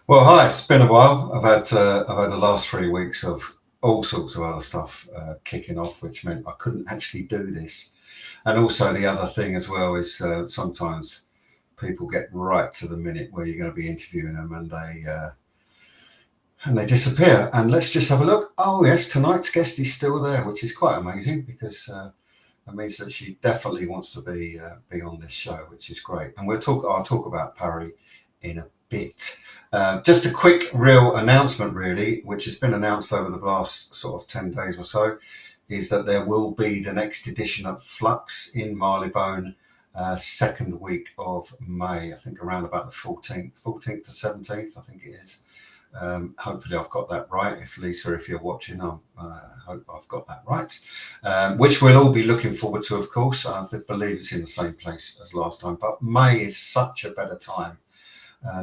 Well, hi. It's been a while. I've had the last 3 weeks of all sorts of other stuff kicking off, which meant I couldn't actually do this. And also the other thing as well is sometimes people get right to the minute where you're going to be interviewing them, and they disappear. And let's just have a look. Oh yes, tonight's guest is still there, which is quite amazing because that means that she definitely wants to be on this show, which is great. And I'll talk about Pari in a bit. Just a quick real announcement really, which has been announced over the last sort of 10 days or so, is that there will be the next edition of Flux in Marylebone, second week of May, I think around about the 14th to 17th, I think it is. Hopefully I've got that right. If you're watching, I hope I've got that right. Which we'll all be looking forward to, of course. I believe it's in the same place as last time, but May is such a better time.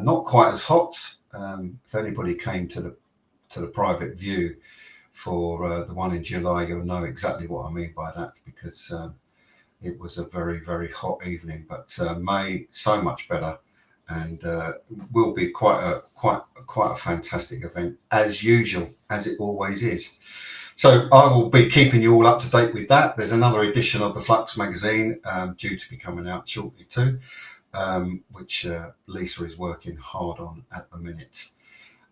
Not quite as hot. If anybody came to the private view for the one in July, you'll know exactly what I mean by that, because it was a very, very hot evening. But May, so much better, and will be quite a fantastic event, as usual, as it always is. So I will be keeping you all up to date with that. There's another edition of the Flux magazine due to be coming out shortly too. Which Lisa is working hard on at the minute.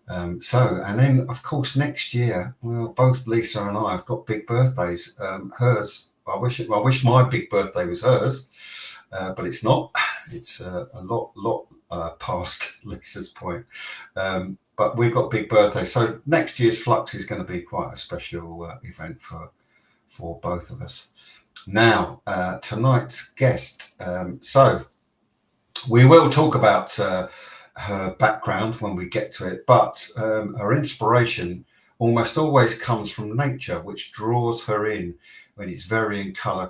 And then of course next year, well, both Lisa and I have got big birthdays. Hers, I wish my big birthday was hers, but it's not. It's a lot past Lisa's point. But we've got big birthdays, so next year's Flux is going to be quite a special event for both of us. Now, tonight's guest. We will talk about her background when we get to it, but her inspiration almost always comes from nature, which draws her in when it's varying colour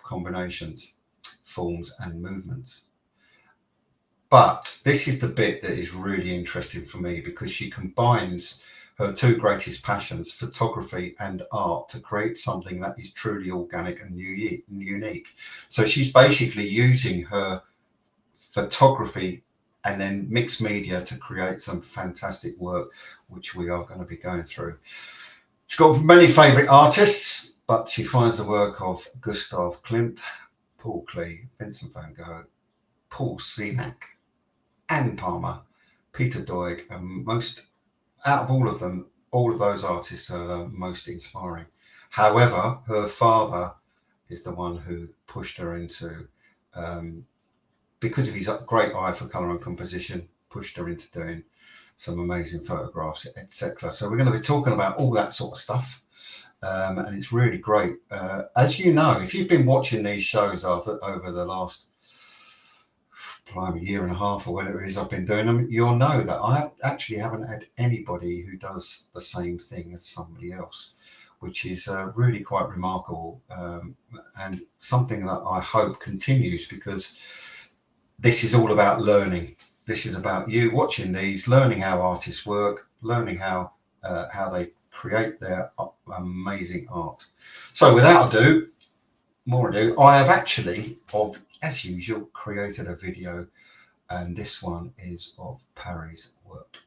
combinations, forms and movements. But this is the bit that is really interesting for me, because she combines her two greatest passions, photography and art, to create something that is truly organic and unique. So she's basically using her photography and then mixed media to create some fantastic work, which we are going to be going through. She's got many favourite artists, but she finds the work of Gustav Klimt, Klee, Vincent Van Gogh, Signac, and Palmer, Peter Doig, and out of all of them, all of those artists are the most inspiring. However, her father is the one who pushed her into because of his great eye for colour and composition, pushed her into doing some amazing photographs, etc. So we're going to be talking about all that sort of stuff, and it's really great. As you know, if you've been watching these shows over the last year and a half or whatever it is I've been doing them, you'll know that I actually haven't had anybody who does the same thing as somebody else, which is really quite remarkable, and something that I hope continues, because this is all about learning. This is about you watching these, learning how artists work, learning how they create their amazing art. So without more ado, I have actually, as usual, created a video, and this one is of Pari's work.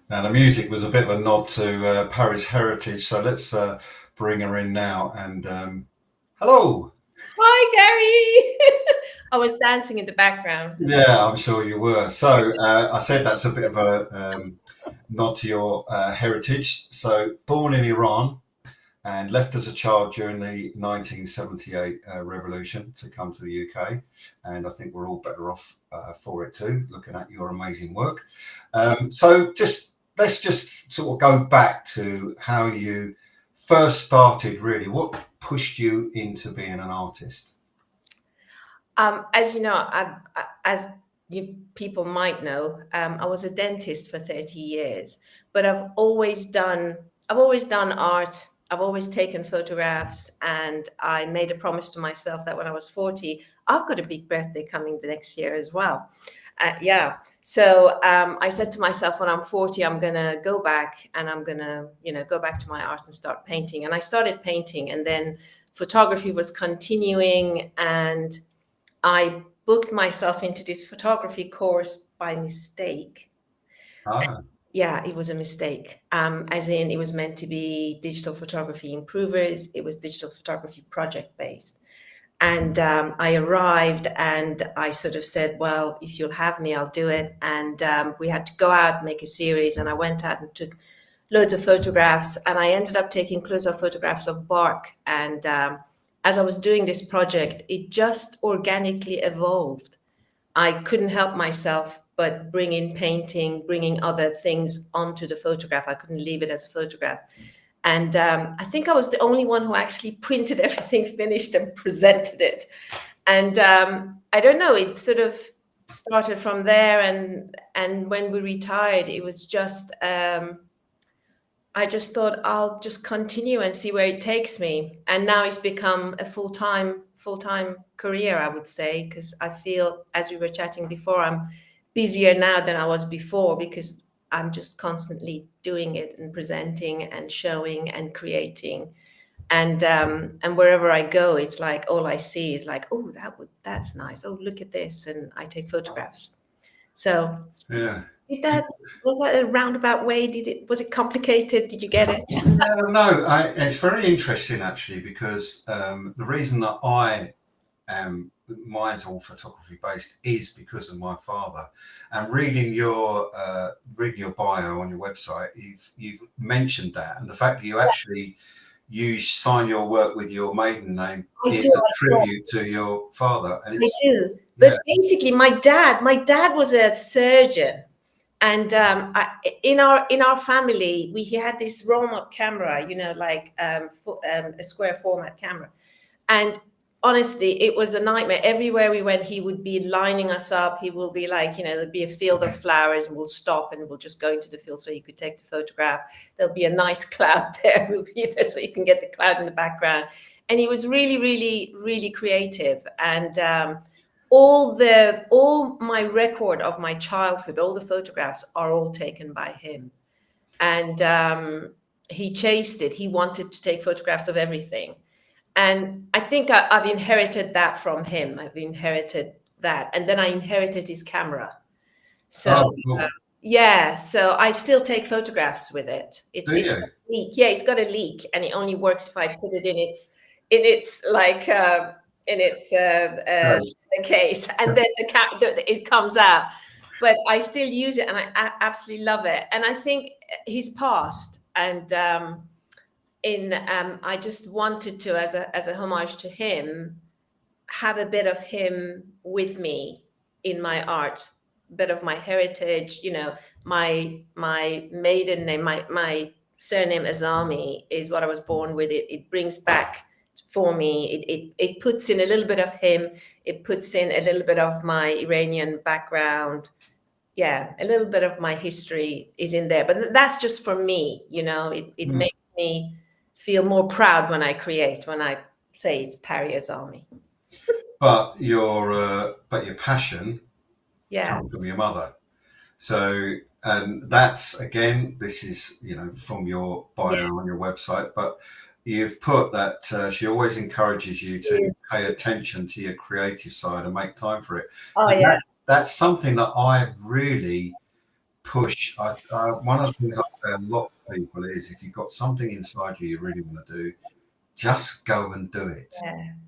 Now the music was a bit of a nod to Pari's heritage, so let's bring her in now. And hello. Hi, Gary. I was dancing in the background. Yeah, I'm sure you were. So I said that's a bit of a nod to your heritage. So born in Iran and left as a child during the 1978 revolution to come to the UK. And I think we're all better off for it too, looking at your amazing work. So let's just sort of go back to how you first started, really. What pushed you into being an artist? As you know, as you people might know, I was a dentist for 30 years, but I've always done art. I've always taken photographs, and I made a promise to myself that when I was 40, I've got a big birthday coming the next year as well. Yeah. So I said to myself, when I'm 40, I'm going to go back and I'm going to, go back to my art and start painting. And I started painting, and then photography was continuing, and I booked myself into this photography course by mistake. Ah, Yeah, it was a mistake. As in, it was meant to be digital photography improvers. It was digital photography project based. And I arrived and I sort of said, well, if you'll have me, I'll do it. And we had to go out, make a series. And I went out and took loads of photographs. And I ended up taking close-up photographs of bark. And as I was doing this project, it just organically evolved. I couldn't help myself but bring in painting, bringing other things onto the photograph. I couldn't leave it as a photograph. And I think I was the only one who actually printed everything finished and presented it. And I don't know, it sort of started from there. And when we retired, it was just I just thought I'll just continue and see where it takes me. And now it's become a full-time career, I would say, because I feel, as we were chatting before, I'm busier now than I was before because I'm just constantly doing it and presenting and showing and creating. And wherever I go, it's like all I see is like, oh, that's nice. Oh, look at this, and I take photographs. So yeah. did that was that a roundabout way? Was it complicated? Did you get it? No, it's very interesting actually because the reason that I am mine's all photography based is because of my father. And reading your bio on your website, you've mentioned that, and the fact that you sign your work with your maiden name I do. is a tribute to your father, and I it's do. yeah. But basically, my dad was a surgeon, and in our family, he had this roll-up camera, like a square format camera, and honestly, it was a nightmare. Everywhere we went, he would be lining us up. He will be like, there'd be a field of flowers, and we'll stop and we'll just go into the field so he could take the photograph. There'll be a nice cloud there. We'll be there so you can get the cloud in the background. And he was really, really, really creative. And all my record of my childhood, all the photographs are all taken by him. And he chased it. He wanted to take photographs of everything. And I think I've inherited that from him. I've inherited that. And then I inherited his camera. So, Oh, cool. yeah, so I still take photographs with it. Do It's you? got a leak. Yeah, it's got a leak, and it only works if I put it in its like in its Right. case, and then it comes out. But I still use it, and I absolutely love it. And I think he's passed, and I just wanted to, as a homage to him, have a bit of him with me in my art, a bit of my heritage. My maiden name, my surname Azami is what I was born with. It brings back for me. It puts in a little bit of him. It puts in a little bit of my Iranian background. Yeah, a little bit of my history is in there, but that's just for me. It Mm. makes me feel more proud when I create, when I say it's Pari Aazami. But your passion Yeah, come from your mother. So, and that's again, this is from your yeah, bio on your website, but you've put that she always encourages you it to is. pay attention to your creative side and make time for it, Oh and yeah, that's something that I really push. One of the things I say a lot to people is, if you've got something inside you really want to do, just go and do it.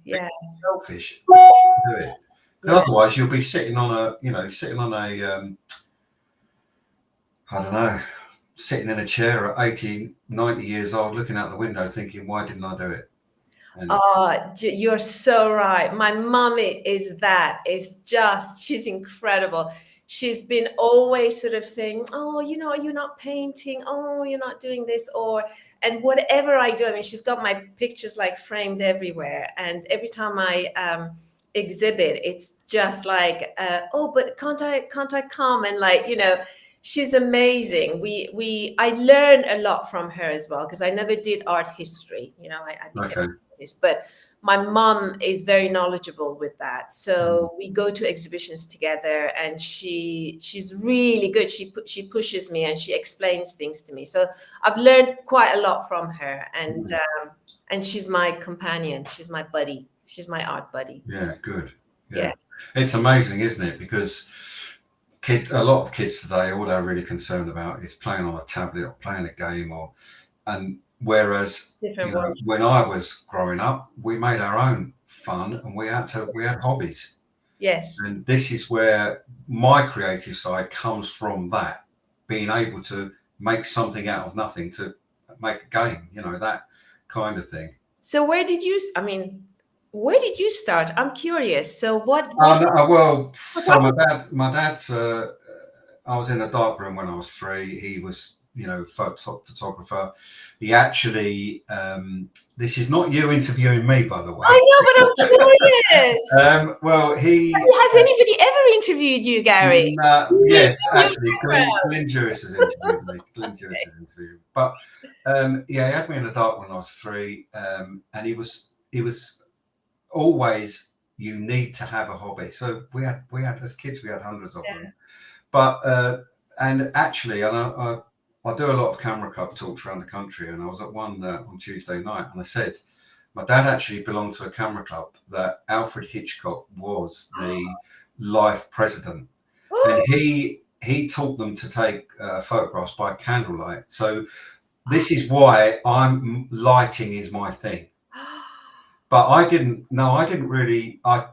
Yeah. Selfish, do it. Yeah. Otherwise, you'll be sitting on a, I don't know, sitting in a chair at 80, 90 years old, looking out the window, thinking, why didn't I do it? You're so right. My mummy is she's incredible. She's been always sort of saying, oh, you're not painting. Oh, you're not doing this. And whatever I do, I mean, she's got my pictures like framed everywhere. And every time I exhibit, it's just like, oh, but can't I come? And like, she's amazing. I learn a lot from her as well, because I never did art history. I became this, but my mum is very knowledgeable with that. So we go to exhibitions together, and she's really good. She pushes me and she explains things to me. So I've learned quite a lot from her, and she's my companion. She's my buddy. She's my art buddy. Yeah, good. Yeah. It's amazing, isn't it? Because a lot of kids today, all they're really concerned about is playing on a tablet or playing a game, whereas when I was growing up, we made our own fun, and we had hobbies. Yes. And this is where my creative side comes from, that being able to make something out of nothing, to make a game, that kind of thing. So where did you start? I'm curious. So what? So my dad's. I was in a dark room when I was 3. He was, photographer. He actually. This is not you interviewing me, by the way. I know, but I'm curious. Has anybody ever interviewed you, Gary? Yes, actually, Glenn Jewis has interviewed me. But he had me in the dark when I was 3, and he was always, you need to have a hobby. So we had as kids, we had hundreds of them. But and actually, I do a lot of camera club talks around the country, and I was at one on Tuesday night, and I said my dad actually belonged to a camera club that Alfred Hitchcock was the life president, and he taught them to take photographs by candlelight. So this is why lighting is my thing. But I didn't really. I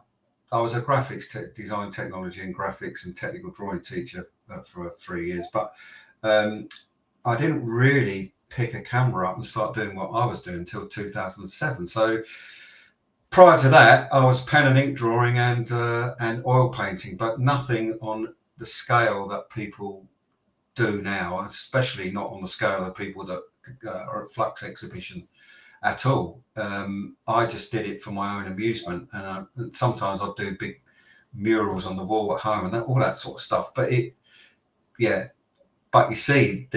was a graphics design, technology and graphics and technical drawing teacher for 3 years, but I didn't really pick a camera up and start doing what I was doing until 2007. So prior to that, I was pen and ink drawing and oil painting, but nothing on the scale that people do now, especially not on the scale of the people that are at Flux exhibition at all. I just did it for my own amusement, and sometimes I'd do big murals on the wall at home and all that sort of stuff. But but you see,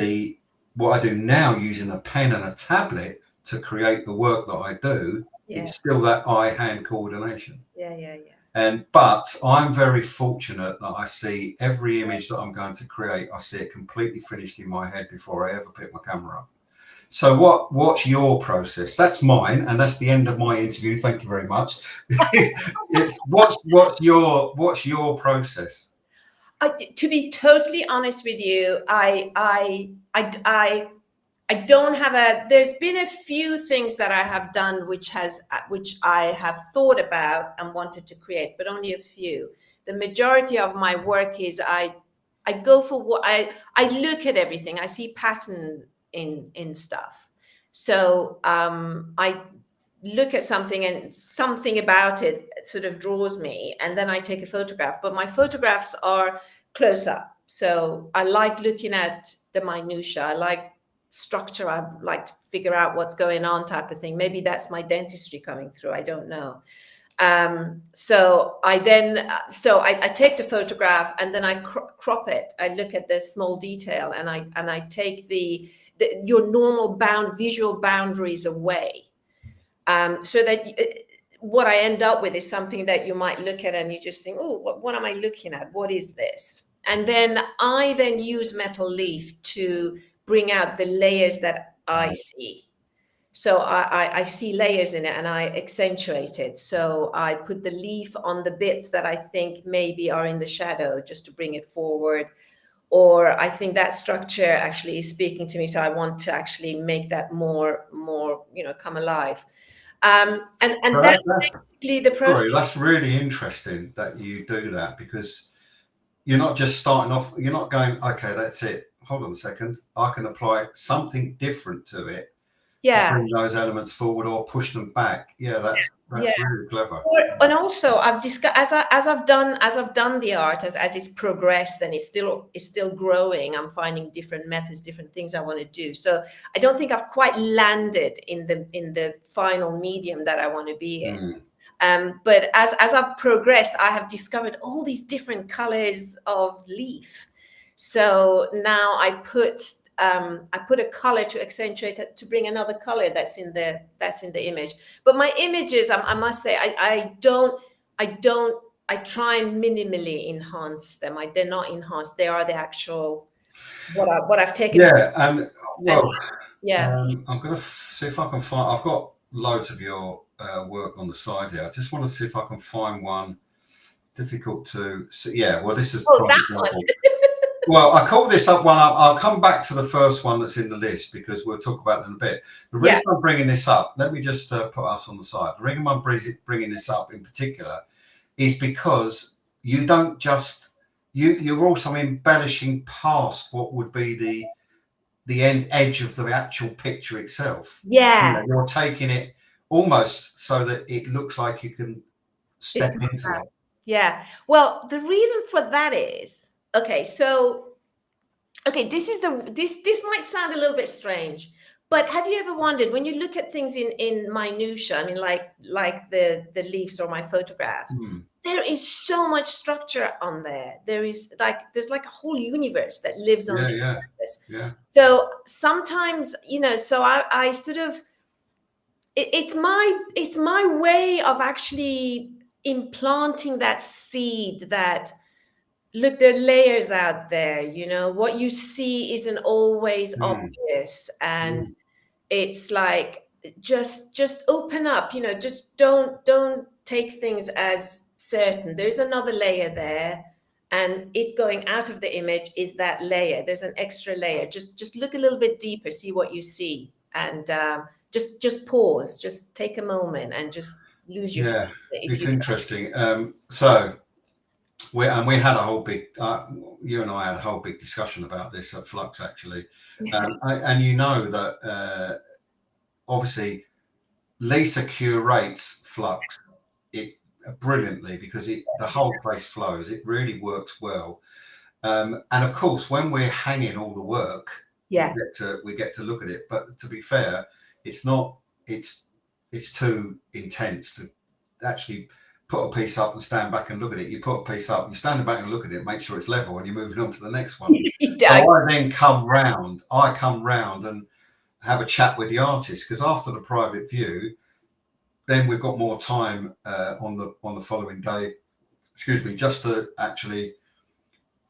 what I do now using a pen and a tablet to create the work that I do, it's still that eye-hand coordination. But I'm very fortunate that I see every image that I'm going to create, I see it completely finished in my head before I ever pick my camera up. So what's your process? That's mine, and that's the end of my interview. Thank you very much. What's your process? To be totally honest with you, I don't have there's been a few things that I have done which I have thought about and wanted to create, but only a few. The majority of my work is I go for what I look at everything. I see pattern in stuff. So I look at something and something about it sort of draws me, and then I take a photograph. But my photographs are close up. So I like looking at the minutia. I like structure. I like to figure out what's going on, type of thing. Maybe that's my dentistry coming through. I don't know. So I take the photograph, and then I crop it. I look at the small detail, and I take your normal visual boundaries away, so that what I end up with is something that you might look at and you just think, oh, what am I looking at? What is this? And then I use metal leaf to bring out the layers that I see. So I see layers in it, and I accentuate it. So I put the leaf on the bits that I think maybe are in the shadow, just to bring it forward. or I think that structure actually is speaking to me, so I want to actually make that more come alive. And But that's that's basically the sorry, process. that's really interesting that you do that, because you're not just starting off, you're not going, okay, that's it. Hold on a second. I can apply something different to it to Yeah, bring those elements forward or push them back. Yeah, that's yeah. really clever. And also, I've discussed as I've done the art, as it's progressed and it's still growing. I'm finding different methods, different things I want to do. So I don't think I've quite landed in the final medium that I want to be in. But as I've progressed, I have discovered all these different colors of leaf. So now I put a color to accentuate it, to bring another color that's in the image. But my images, I must say, I try and minimally enhance them. They're not enhanced; they are the actual what I've taken. Yeah, and well, yeah. I'm going to see if I can find. I've got loads of your work on the side here. I just want to see if I can find one. Difficult to see. Yeah, well, this is prime that example. one. Well, I call this up one up. I'll come back to the first one that's in the list because we'll talk about it in a bit. The reason I'm bringing this up, let me just put us on the side. The reason I'm bringing this up in particular is because you don't just, you're also embellishing past what would be the edge of the actual picture itself. Yeah. You're taking it almost so that it looks like you can step into it. Yeah. Well, the reason for that is, this might sound a little bit strange, but have you ever wondered, when you look at things in minutia, I mean, like the leaves or my photographs, there is so much structure on there. There's like a whole universe that lives on this surface. Yeah. So sometimes, so I sort of, it's my way of actually implanting that seed that, look, there are layers out there. What you see isn't always obvious, and it's like, just open up. Just don't take things as certain. There's another layer there, and it going out of the image is that layer. There's an extra layer. Just look a little bit deeper, see what you see, and just pause, just take a moment, and just lose yourself. It's interesting. So we had a whole big, you and I had a whole big discussion about this at Flux, actually. And that obviously Lisa curates Flux brilliantly, because the whole place flows. It really works well. And of course, when we're hanging all the work, we get to look at it. But to be fair, it's too intense to actually put a piece up and stand back and look at it. You put a piece up, you stand back and look at it, make sure it's level, and you're moving on to the next one. So I then come round and have a chat with the artist, because after the private view, then we've got more time on the following day, just to actually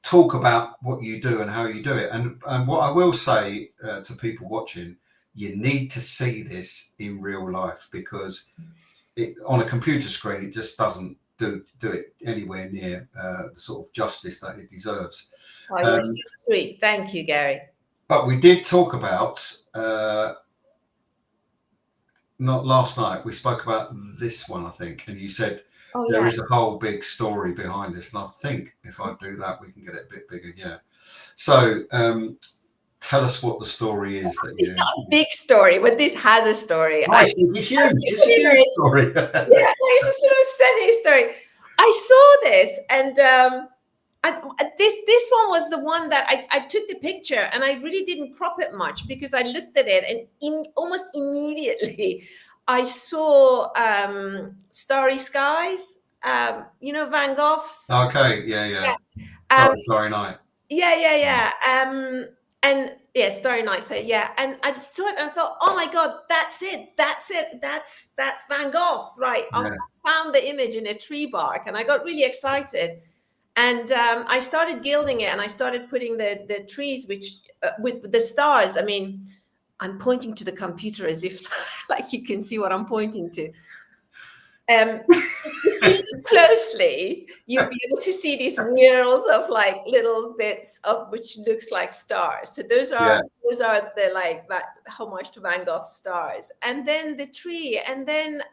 talk about what you do and how you do it. And what I will say to people watching, you need to see this in real life, because on a computer screen, it just doesn't do it anywhere near the sort of justice that it deserves. Oh, you're so sweet. Thank you, Gary. But we did talk about, not last night, we spoke about this one, I think, and you said there is a whole big story behind this. And I think if I do that, we can get it a bit bigger. Yeah. So tell us what the story is. It's not a big story, but this has a story. It's huge. It's a huge story. Yeah, it's a sort of semi-story. I saw this, and this one was the one that I took the picture, and I really didn't crop it much, because I looked at it, and almost immediately I saw Starry Skies. Van Gogh's. Okay. Yeah. Starry Night. Yeah. And yes, Starry Night. So yeah, and I saw it and I thought, oh my God, that's it. That's Van Gogh, right? Yeah. I found the image in a tree bark, and I got really excited. And I started gilding it, and I started putting the trees, which with the stars. I mean, I'm pointing to the computer as if like you can see what I'm pointing to. If you see it closely, you'll be able to see these wheels of like little bits of which looks like stars. So those are the like that homage to Van Gogh's stars, and then the tree, and then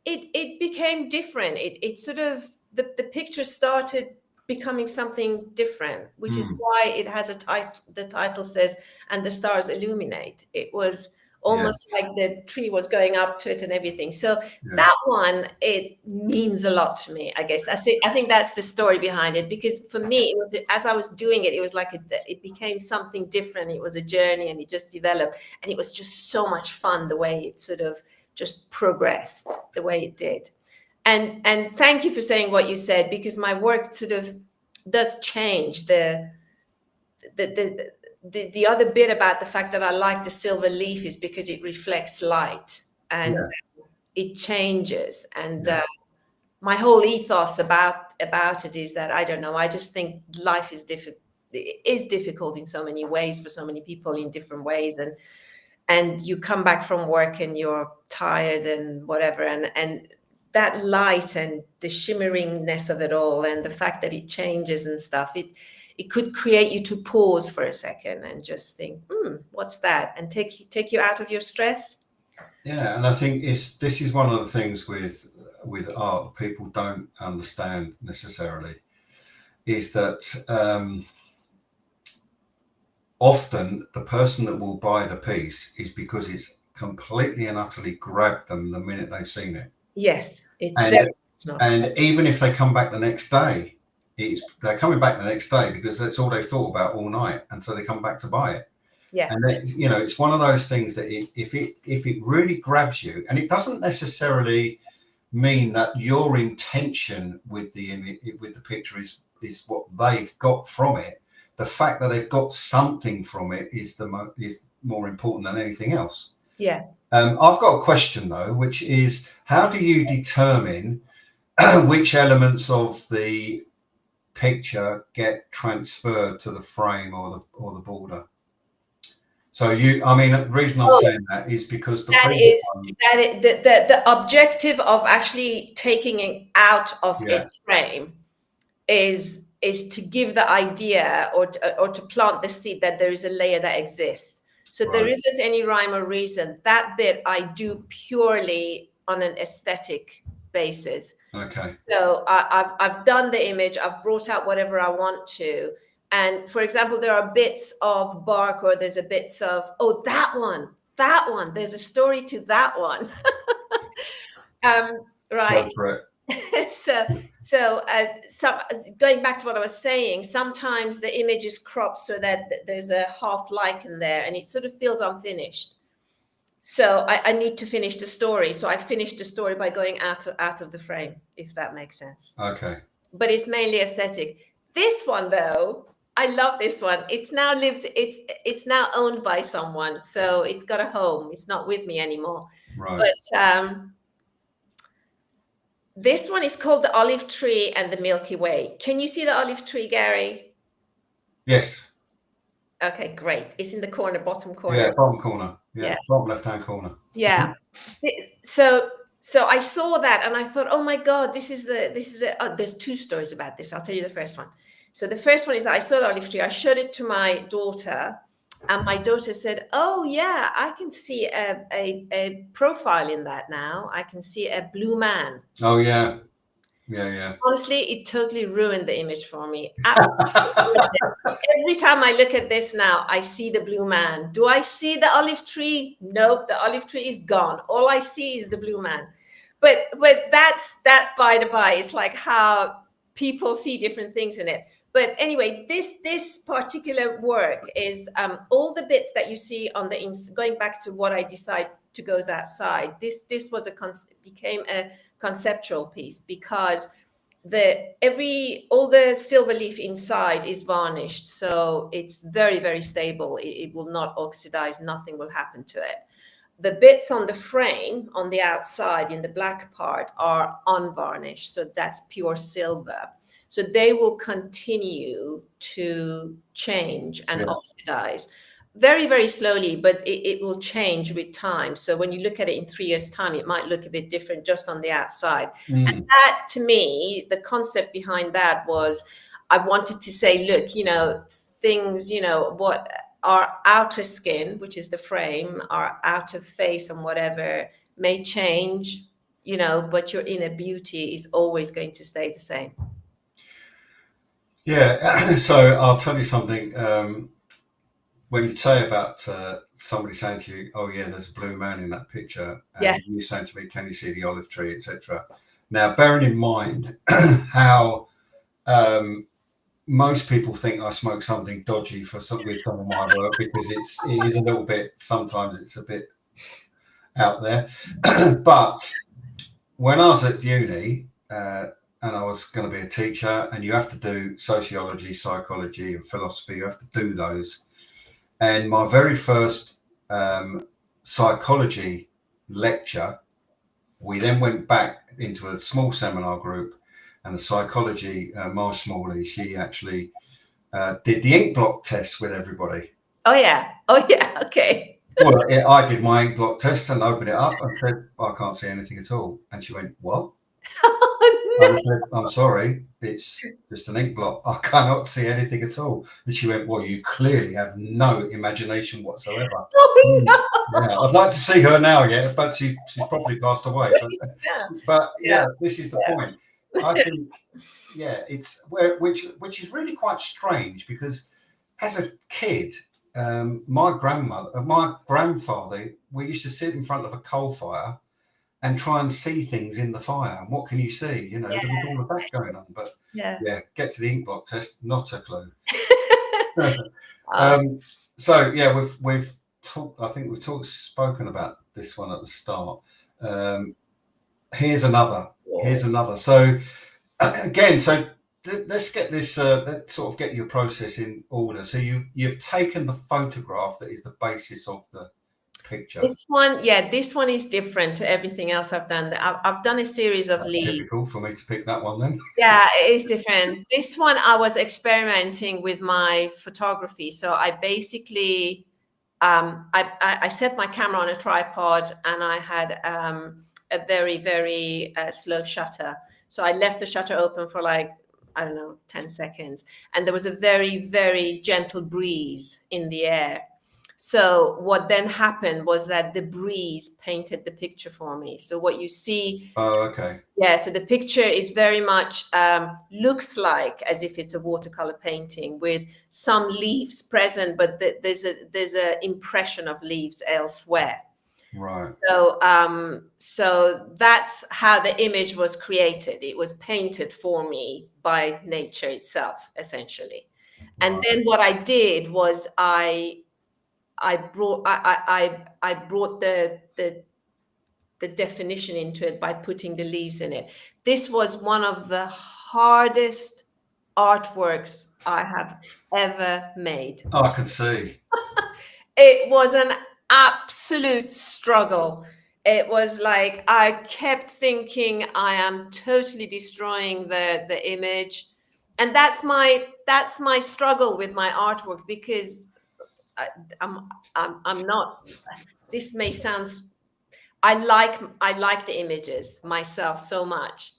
it became different. It sort of the picture started becoming something different, which is why it has a title. The title says, "And the stars illuminate." It was almost like the tree was going up to it and everything. So that one, it means a lot to me, I guess. I think that's the story behind it, because for me, it was, as I was doing it, it was like it became something different. It was a journey, and it just developed, and it was just so much fun the way it sort of just progressed the way it did. And thank you for saying what you said, because my work sort of does change the other bit about the fact that I like the silver leaf is because it reflects light, and it changes. And my whole ethos about it is that, I don't know, I just think life is difficult in so many ways for so many people in different ways. And you come back from work and you're tired and whatever. And that light and the shimmeringness of it all, and the fact that it changes and stuff, it could create you to pause for a second and just think, what's that? And take you out of your stress. Yeah, and I think this is one of the things with art people don't understand necessarily, is that often the person that will buy the piece is because it's completely and utterly grabbed them the minute they've seen it. Yes, and even if they come back the next day, they're coming back the next day because that's all they've thought about all night, and so they come back to buy it. Yeah. And then, it's one of those things that if it really grabs you, and it doesn't necessarily mean that your intention with the image, with the picture, is what they've got from it. The fact that they've got something from it is more important than anything else. Yeah. I've got a question though, which is, how do you determine which elements of the picture get transferred to the frame or the border? So the reason I'm saying that is because the objective of actually taking it out of its frame is to give the idea or to plant the seed that there is a layer that exists. So there isn't any rhyme or reason. That bit I do purely on an aesthetic basis. Okay. So I've done the image, I've brought out whatever I want to. And for example, there are bits of bark, or there's a bits of, that one, there's a story to that one. Right. So going back to what I was saying, sometimes the image is cropped so that there's a half lichen there, and it sort of feels unfinished. So I need to finish the story. So I finished the story by going out of the frame, if that makes sense. Okay. But it's mainly aesthetic. This one, though, I love this one. It's now owned by someone, so it's got a home. It's not with me anymore. Right. But this one is called The Olive Tree and the Milky Way. Can you see the olive tree, Gary? Yes. Okay, great. It's in the corner, bottom corner. Yeah, bottom corner. Yeah. Bottom left-hand corner. Yeah. So I saw that and I thought, oh my God, there's two stories about this. I'll tell you the first one. So the first one is that I saw the olive tree. I showed it to my daughter, and my daughter said, oh yeah, I can see a profile in that now. I can see a blue man. Oh yeah. Yeah. Honestly, it totally ruined the image for me. Every time I look at this now, I see the blue man. Do I see the olive tree? Nope, the olive tree is gone. All I see is the blue man. But that's by the by. It's like how people see different things in it. But anyway, this particular work is all the bits that you see on the going back to what I decide to go outside. This was became a conceptual piece, because all the silver leaf inside is varnished, so it's very, very stable. It will not oxidize. Nothing will happen to it. The bits on the frame on the outside in the black part are unvarnished, so that's pure silver. So they will continue to change and oxidize. very, very slowly, but it will change with time. So when you look at it in 3 years' time, it might look a bit different just on the outside. And that, to me, the concept behind that was I wanted to say, look, you know, things, you know, what our outer skin, which is the frame, our outer face and whatever may change, you know, but your inner beauty is always going to stay the same. Yeah. So I'll tell you something. When you say about somebody saying to you, "Oh yeah, there's a blue man in that picture," and you saying to me, "Can you see the olive tree," etc. Now, bearing in mind how most people think I smoke something dodgy with some of my work, because it is a little bit. Sometimes it's a bit out there. But when I was at uni, and I was going to be a teacher, and you have to do sociology, psychology, and philosophy. You have to do those. And my very first psychology lecture, we then went back into a small seminar group, and the psychology, Marge Smalley, she actually did the ink blot test with everybody. Oh yeah, okay. Well, I did my ink blot test and opened it up and said, "I can't see anything at all." And she went, "What?" I said, "I'm sorry, it's just an ink blot. I cannot see anything at all." And she went, "Well, you clearly have no imagination whatsoever." Oh, no. Yeah, I'd like to see her now, yeah, but she's probably passed away. But this is the point. I think, it's which is really quite strange, because as a kid, my grandfather, we used to sit in front of a coal fire and try and see things in the fire. And what can you see? You know, there was all of that going on. But get to the ink blot test, not a clue. So we've talked. I think we've spoken about this one at the start. Here's another. So again, let's get this. Let's sort of get your process in order. So you've taken the photograph that is the basis of the picture. This one is different to everything else I've done. I've done a series of leaves. Typical for me to pick that one then. Yeah, it is different. This one, I was experimenting with my photography. So I basically, I set my camera on a tripod, and I had a very, very slow shutter. So I left the shutter open for like, I don't know, 10 seconds. And there was a very, very gentle breeze in the air. So what then happened was that the breeze painted the picture for me. So what you see. Oh, okay. Yeah. So the picture is very much looks like as if it's a watercolor painting with some leaves present, but there's a impression of leaves elsewhere. Right. So that's how the image was created. It was painted for me by nature itself, essentially. Right. And then what I did was I brought the definition into it by putting the leaves in it. This was one of the hardest artworks I have ever made. Oh, I can see. It was an absolute struggle. It was like I kept thinking I am totally destroying the image, and that's my struggle with my artwork, because I'm not. This may sound. I like the images myself so much,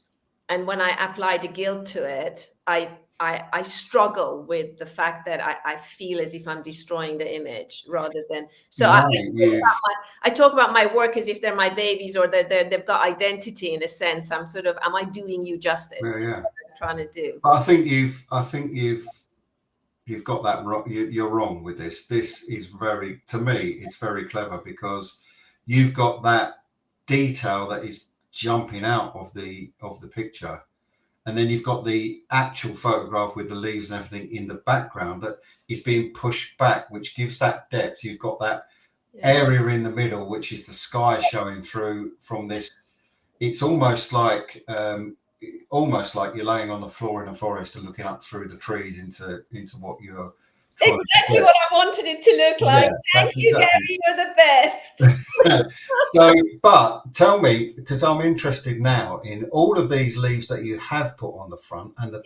and when I apply the guilt to it, I struggle with the fact that I feel as if I'm destroying the image rather than. So I talk about my work as if they're my babies, or they've got identity in a sense. I'm sort of, am I doing you justice? That's what I'm trying to do. I think you've got that wrong. You're wrong with this. This is to me, it's very clever, because you've got that detail that is jumping out of the picture, and then you've got the actual photograph with the leaves and everything in the background that is being pushed back, which gives that depth. You've got that area in the middle, which is the sky showing through from this. It's almost like you're laying on the floor in a forest and looking up through the trees into what you're trying exactly what I wanted it to look like. Thank you, Gary, you're the best. So, but tell me, because I'm interested now in all of these leaves that you have put on the front and the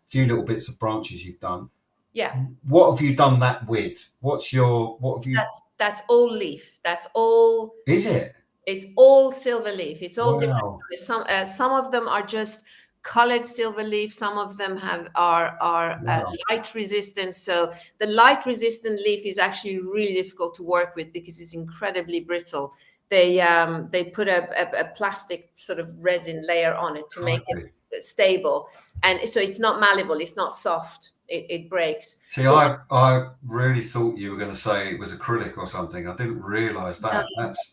few little bits of branches you've done, Yeah. What have you done that with? What have you? That's all leaf. That's all. Is it? It's all silver leaf. It's all different Wow. colors. Some of them are just colored silver leaf. Some of them are Wow. light resistant. So the light resistant leaf is actually really difficult to work with because it's incredibly brittle. They put a plastic sort of resin layer on it to make Crikey. it stable, and so it's not malleable. It's not soft. It breaks. See, I really thought you were going to say it was acrylic or something. I didn't realise that.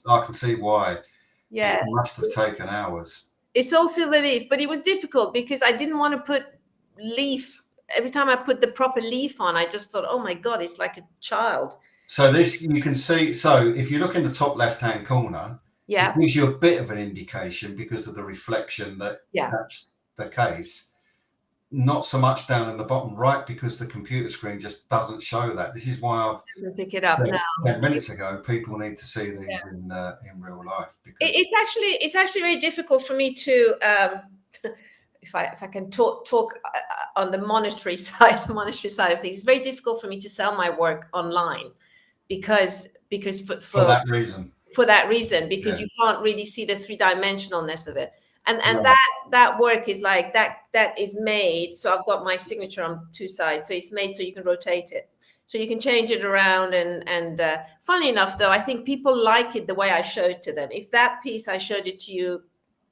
I can see why. Yeah. It must have taken hours. It's all silver leaf, but it was difficult because I didn't want to put leaf. Every time I put the proper leaf on, I just thought, oh my God, it's like a child. So this, you can see, so if you look in the top left-hand corner, Yeah. it gives you a bit of an indication because of the reflection that that's the case. Not so much down in the bottom right because the computer screen just doesn't show that. This is why I've pick it up said now. 10 minutes ago, people need to see these in real life. Because it's actually very difficult for me to, if I can talk on the monetary side of things, it's very difficult for me to sell my work online because for that reason. For that reason, because you can't really see the three-dimensionalness of it. And Right. that work is like that is made. So I've got my signature on two sides. So it's made so you can rotate it. So you can change it around. And funnily enough, though, I think people like it the way I showed it to them. If that piece I showed it to you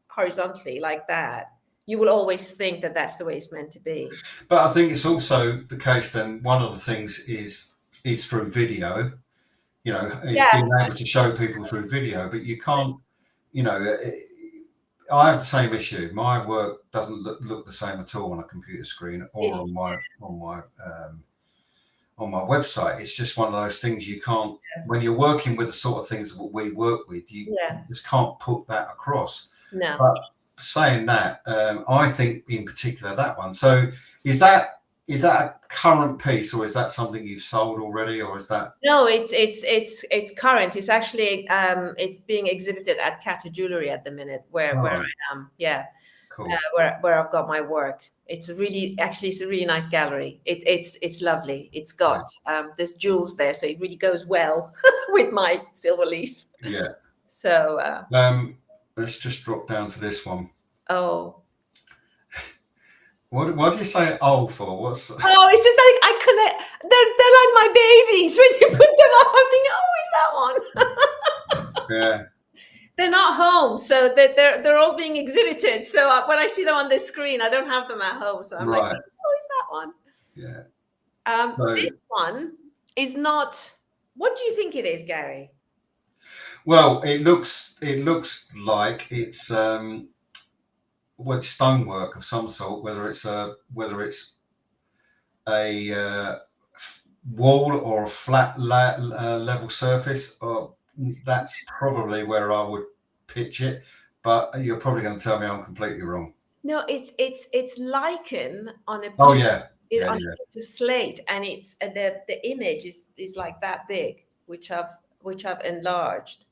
horizontally like that, you will always think that that's the way it's meant to be. But I think it's also the case then, one of the things is through video, you know, being able to show people through video, but you can't, you know, I have the same issue. My work doesn't look the same at all on a computer screen or on my website. It's just one of those things you can't, when you're working with the sort of things that we work with, you just can't put that across. No. But saying that, I think in particular that one. So is that a current piece, or is that something you've sold already, or is that? No, it's current. It's actually it's being exhibited at Cata Jewelry at the minute, where I am. Yeah, cool. Where I've got my work. It's a really nice gallery. It's lovely. It's got there's jewels there, so it really goes well with my silver leaf. Yeah. So let's just drop down to this one. Oh. What do you say "oh" for? Oh, it's just like I connect. They're like my babies. When you put them up, I'm thinking, oh, is that one? Yeah. They're not home, so they're all being exhibited. So when I see them on the screen, I don't have them at home. So I'm like, oh, is that one? Yeah. This one is not. What do you think it is, Gary? Well, it looks like it's stonework of some sort, whether it's a wall or a flat level surface, or that's probably where I would pitch it. But you're probably going to tell me I'm completely wrong. No, it's lichen on a piece, a piece of slate, and it's the image is like that big, which I've enlarged.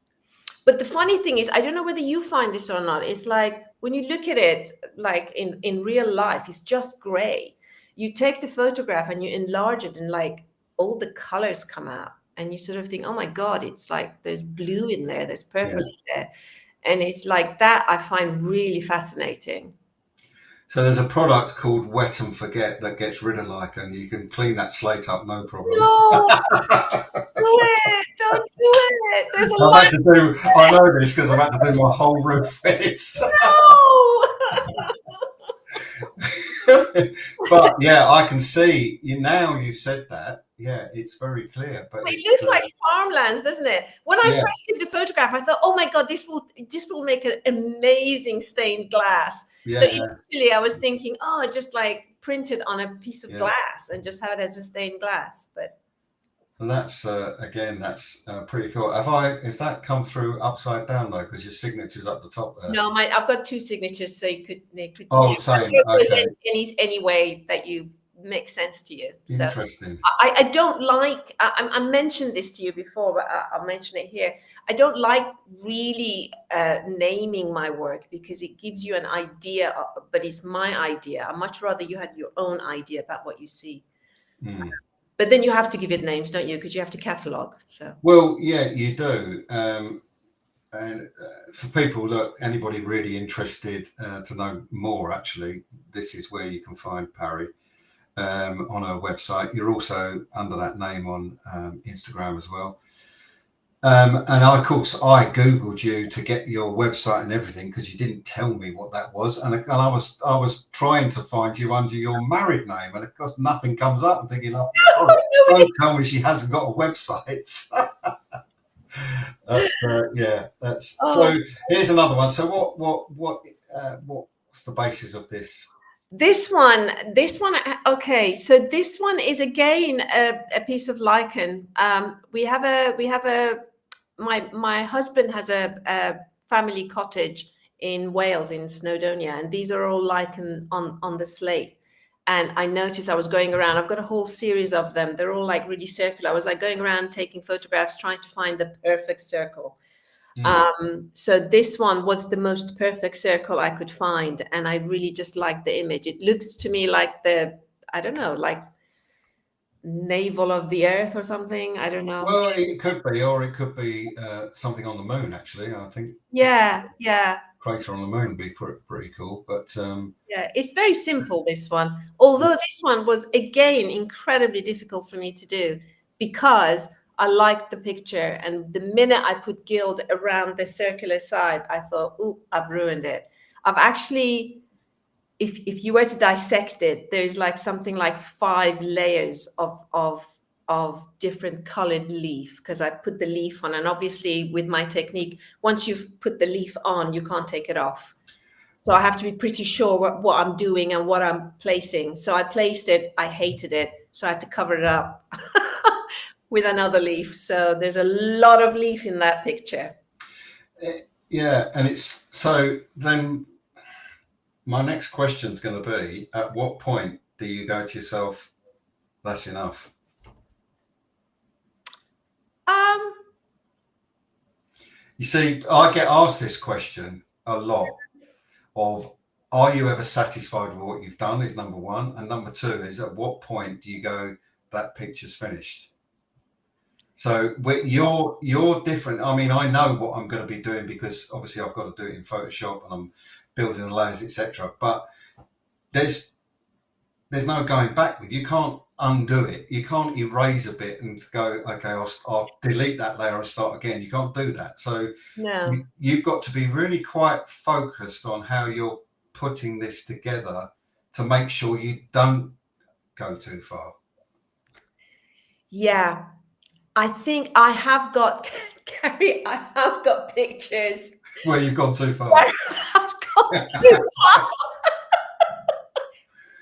But the funny thing is, I don't know whether you find this or not. It's like when you look at it, like in real life, it's just gray. You take the photograph and you enlarge it, and like all the colors come out, and you sort of think, oh my God, it's like there's blue in there, there's purple in there. And it's like that I find really fascinating. So there's a product called Wet and Forget that gets rid of lichen. You can clean that slate up, no problem. No, don't do it. There's a I know this because I've had to do my whole roof with it. No. But yeah, I can see you now. You said that. Yeah, it's very clear. But it looks like farmlands, doesn't it? When I first took the photograph, I thought, oh my God, this will make an amazing stained glass. So initially I was thinking, oh, just like print it on a piece of glass and just have it as a stained glass. But and that's again, that's pretty cool. Has that come through upside down though? Because your signature's up the top there. No, I've got two signatures, so they could. Oh, same. Okay. Any way that you make sense to you. So interesting. I don't like. I mentioned this to you before, but I'll mention it here. I don't like really naming my work because it gives you an idea, but it's my idea. I much rather you had your own idea about what you see. But then you have to give it names, don't you? Because you have to catalogue. So. Well, yeah, you do. And for people, look, anybody really interested to know more, actually, this is where you can find Pari on her website. You're also under that name on Instagram as well. And of course, I Googled you to get your website and everything because you didn't tell me what that was. And I was trying to find you under your married name, and of course, nothing comes up. I'm thinking, oh, don't tell me she hasn't got a website. Yeah, that's so. Here's another one. So, what's the basis of this? This one. Okay, so this one is again a piece of lichen. My husband has a family cottage in Wales, in Snowdonia, and these are all lichen on the slate. And I noticed I was going around. I've got a whole series of them. They're all like really circular. I was like going around taking photographs, trying to find the perfect circle. So this one was the most perfect circle I could find, and I really just liked the image. It looks to me like I don't know, like navel of the Earth or something. I don't know. Well, it could be, or it could be something on the moon. Actually, I think. Yeah. Crater on the moon would be pretty cool, but yeah, it's very simple, this one. Although this one was again incredibly difficult for me to do because I liked the picture, and the minute I put gild around the circular side, I thought, "Ooh, I've ruined it." I've actually, if you were to dissect it, there's like something like 5 layers of different colored leaf, because I put the leaf on, and obviously with my technique, once you've put the leaf on, you can't take it off. So I have to be pretty sure what I'm doing and what I'm placing. So I placed it, I hated it, so I had to cover it up with another leaf. So there's a lot of leaf in that picture. Yeah, and it's so then my next question is going to be, at what point do you go to yourself, that's enough? You see, I get asked this question a lot of, are you ever satisfied with what you've done, is number one. And number two is, at what point do you go, that picture's finished? So you're different. I mean, I know what I'm going to be doing because obviously I've got to do it in Photoshop and I'm building the layers, etc. But there's no going back with. You can't undo it. You can't erase a bit and go, okay, I'll delete that layer and start again. You can't do that. So no, you've got to be really quite focused on how you're putting this together to make sure you don't go too far. Yeah, I think I have got, Gary, I have got pictures where you've gone too far. I've gone too far.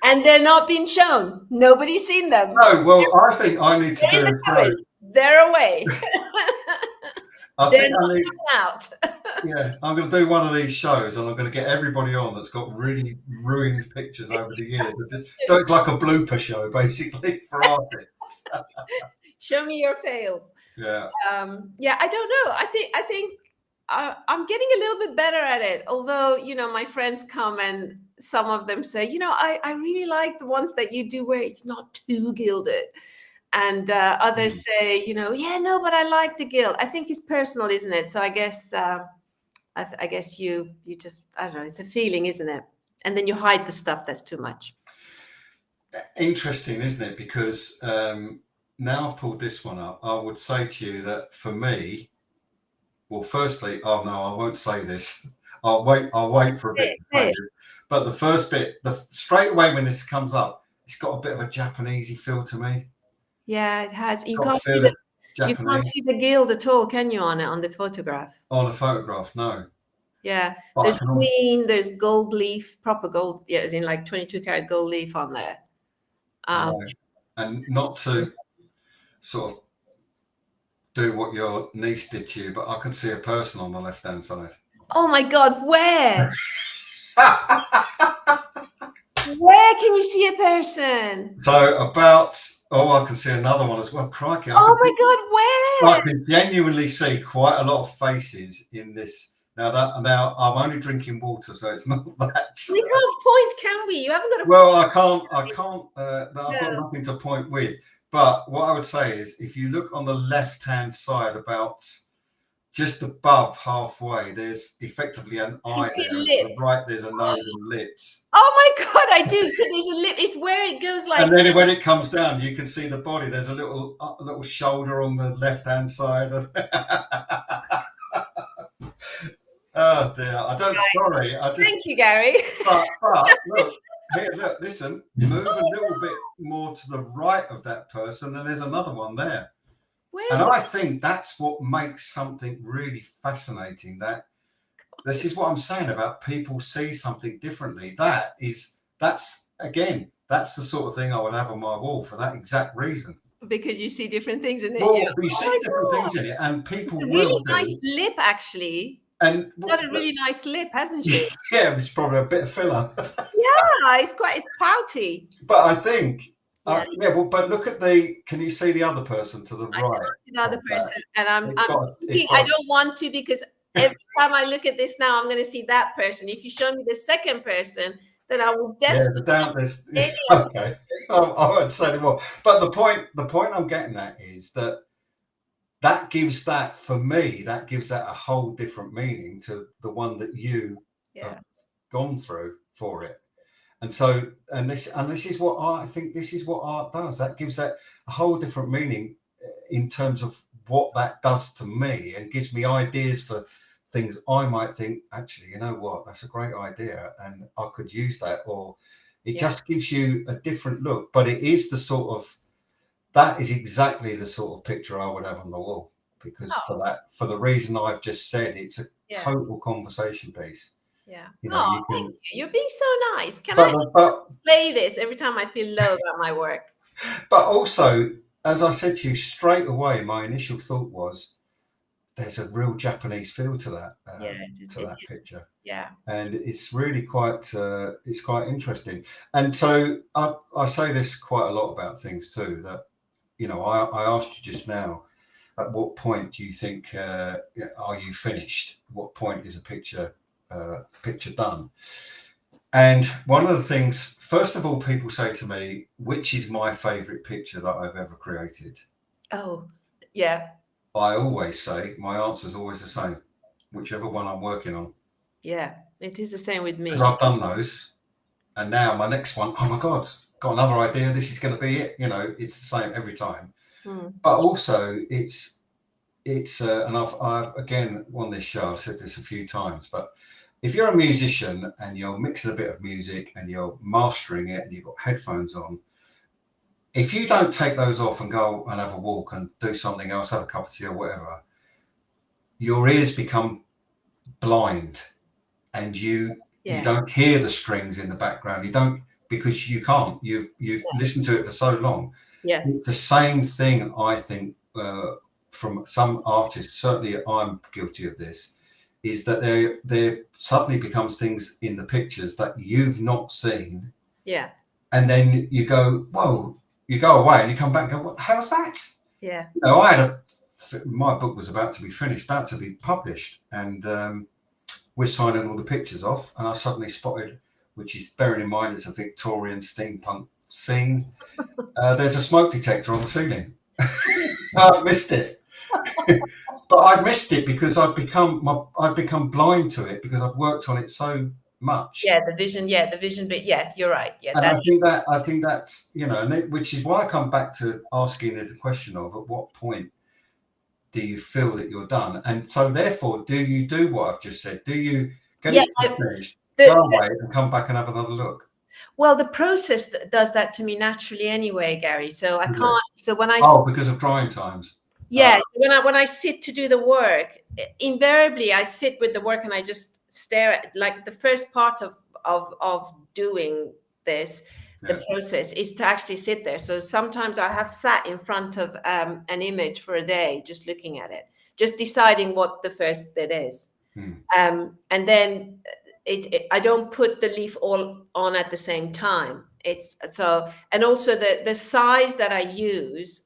And they're not being shown. Nobody's seen them. No, well, I think I need to do a show. They're away. They're not out. Yeah, I'm going to do one of these shows, and I'm going to get everybody on that's got really ruined pictures over the years. So it's like a blooper show, basically, for artists. Show me your fails. Yeah. Yeah, I don't know. I think I'm getting a little bit better at it. Although, my friends come and some of them say, I really like the ones that you do where it's not too gilded. And others say, yeah, no, but I like the gild. I think it's personal, isn't it? So I guess, I guess you just, I don't know, it's a feeling, isn't it? And then you hide the stuff that's too much. Interesting, isn't it? Because now I've pulled this one up, I would say to you that for me, well, firstly, oh no, I won't say this. I'll wait for a bit. But the first bit, straight away when this comes up, it's got a bit of a Japanesey feel to me. Yeah, it has. You can't see the gild at all, can you, on the photograph? On a photograph, no. Yeah, there's green, there's gold leaf, proper gold, yeah, as in like 22 karat gold leaf on there. And not to sort of do what your niece did to you, but I can see a person on the left-hand side. Oh my God, where? Where can you see a person? So I can see another one as well. Crikey. Oh my God, where? I can genuinely see quite a lot of faces in this Now I'm only drinking water, so it's not that. We can't point, can we? You haven't got a Well, I can't. I've got No. nothing to point with. But what I would say is, if you look on the left-hand side, about just above halfway, there's effectively an eye see a there. lip. To the right, there's a nose and lips. Oh my God, I do. So there's a lip. It's where it goes like. And then when it comes down, you can see the body. There's a little shoulder on the left-hand side. Oh dear! I don't. Sorry. Thank you, Gary. But look here. Look, listen. Move a little bit more to the right of that person, and there's another one there. Where's And I think that's what makes something really fascinating. That this is what I'm saying about people see something differently. That's the sort of thing I would have on my wall for that exact reason. Because you see different things in it. Well, Yeah. we see different things in it, and people It's a will really do. nice lip, actually. And She's got a really nice lip, hasn't she? yeah, it's probably a bit of filler. Yeah, it's pouty. But I think, Yes. but look at can you see the other person to the I right? can't see the other of person, that? and It's got- thinking I don't want to, because every time I look at this now, I'm going to see that person. If you show me the second person, then I will definitely. Okay, I won't say anymore. But the point I'm getting at is that gives that, for me, that gives that a whole different meaning to the one that you have gone through for it. And so, this is what I think. This is what art does. That gives that a whole different meaning in terms of what that does to me, and gives me ideas for things I might think, actually, you know what, that's a great idea, and I could use that. Or it just gives you a different look. But it is that is exactly the sort of picture I would have on the wall, because for the reason I've just said, it's a total conversation piece. Yeah. You know, thank you. You're being so nice. Can I play this every time I feel low about my work? But also, as I said to you straight away, my initial thought was, there's a real Japanese feel to that. That picture. Yeah. And it's really quite interesting. And so I say this quite a lot about things too. That, you know, I asked you just now, at what point do you think are you finished? What point is a picture done? And one of the things, first of all, people say to me, which is my favorite picture that I've ever created? Oh, yeah. I always say, my answer is always the same, whichever one I'm working on. Yeah, it is the same with me. Because I've done those, and now my next one, oh my God, got another idea, this is going to be it. You know, it's the same every time. But also it's and I've again on this show, I've said this a few times, but if you're a musician and you're mixing a bit of music and you're mastering it and you've got headphones on, if you don't take those off and go and have a walk and do something else, have a cup of tea or whatever, your ears become blind, and you don't hear the strings in the background. You don't, because you can't. You've listened to it for so long. Yeah, it's the same thing, I think, from some artists. Certainly, I'm guilty of this. Is that there suddenly becomes things in the pictures that you've not seen. Yeah, and then you go, whoa. You go away and you come back and go, what the hell's that? Yeah. You know, my book was about to be finished, about to be published, and we're signing all the pictures off, and I suddenly spotted, which is, bearing in mind it's a Victorian steampunk scene, there's a smoke detector on the ceiling. I missed it. But I missed it because I'd become blind to it, because I've worked on it so much. Yeah, the vision bit. Yeah, you're right. Yeah, and I think that's, you know, which is why I come back to asking the question of, at what point do you feel that you're done? And so therefore, do you do what I've just said? Do you get it finished, go away and come back and have another look? Well, the process does that to me naturally anyway, Gary. So I can't. So when I because of drying times. Yeah, when I sit to do the work, invariably I sit with the work and I just stare at, like, the first part of doing this. The process is to actually sit there. So sometimes I have sat in front of an image for a day, just looking at it, just deciding what the first bit is, and then I don't put the leaf all on at the same time. It's so, and also the size that I use,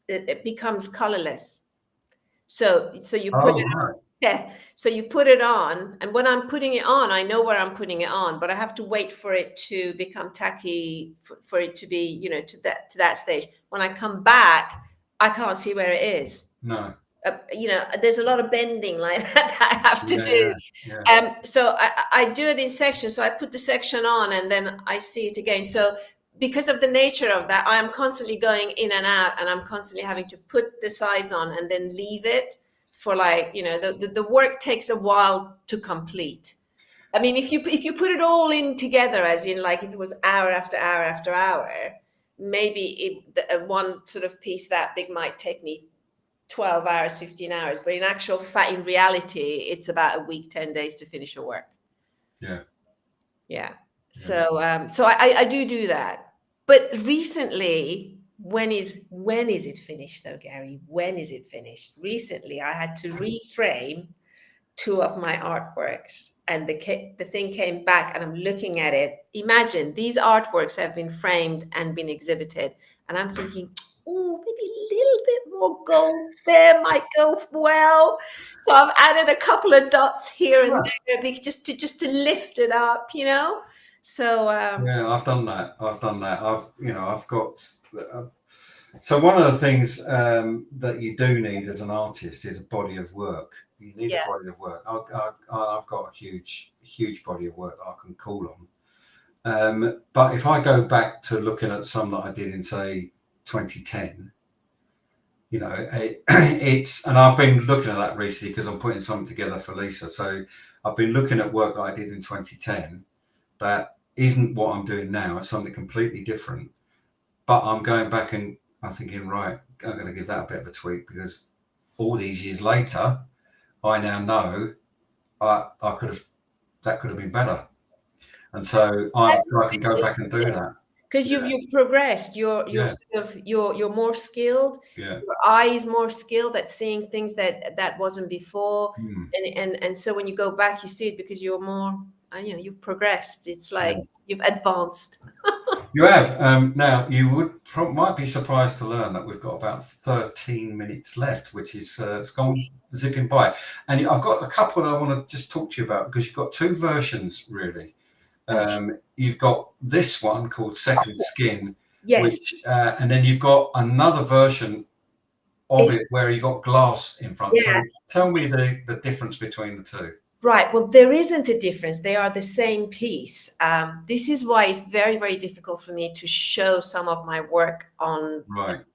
it becomes colorless. So you put it on, Yeah. So you put it on, and when I'm putting it on, I know where I'm putting it on, but I have to wait for it to become tacky, for it to be, to that stage. When I come back, I can't see where it is. No. There's a lot of bending like that I have to do. Yeah. So I do it in sections. So I put the section on and then I see it again. So because of the nature of that, I am constantly going in and out, and I'm constantly having to put the size on and then leave it for the work takes a while to complete. I mean, if you put it all in together, as in like if it was hour after hour after hour, maybe one sort of piece that big might take me 12 hours, 15 hours, but in actual fact, in reality, it's about a week, 10 days to finish your work. Yeah. So I do that. But recently, when is it finished though, Gary? When is it finished? Recently, I had to reframe two of my artworks, and the thing came back, and I'm looking at it. Imagine these artworks have been framed and been exhibited, and I'm thinking, oh, maybe a little bit more gold there might go well. So I've added a couple of dots here and there just to lift it up, So I've done that. I've got. So one of the things that you do need as an artist is a body of work. You need a body of work. I've got a huge body of work that I can call on. But if I go back to looking at some that I did in, say, 2010, and I've been looking at that recently because I'm putting something together for Lisa. So I've been looking at work that I did in 2010 that isn't what I'm doing now. It's something completely different. But I'm going back and I'm thinking, right, I'm going to give that a bit of a tweak, because all these years later, I now know that could have been better. And so I can go back and do that. Because you've progressed. You're more skilled. Yeah. Your eye is more skilled at seeing things that wasn't before. Mm. And so when you go back, you see it because you're more, you've progressed. It's like you've advanced. You have. Now, you might be surprised to learn that we've got about 13 minutes left, which is it's gone zipping by. And I've got a couple I want to just talk to you about, because you've got two versions, really. You've got this one called Second Skin, which, and then you've got another version of it where you got glass in front. So tell me the difference between the two. Right. Well, there isn't a difference. They are the same piece. This is why it's very, very difficult for me to show some of my work on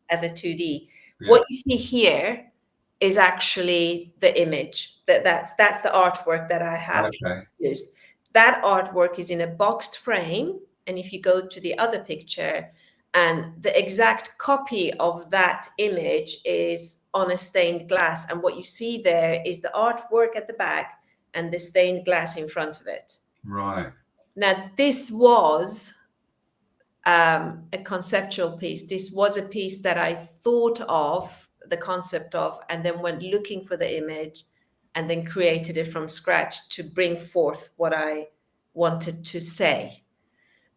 as a 2D. Yeah. What you see here is actually the image. That's the artwork that I have used. That artwork is in a boxed frame. And if you go to the other picture, and the exact copy of that image is on a stained glass. And what you see there is the artwork at the back and the stained glass in front of it. Right. Now, this was a conceptual piece. This was a piece that I thought of, the concept of, and then went looking for the image and then created it from scratch to bring forth what I wanted to say.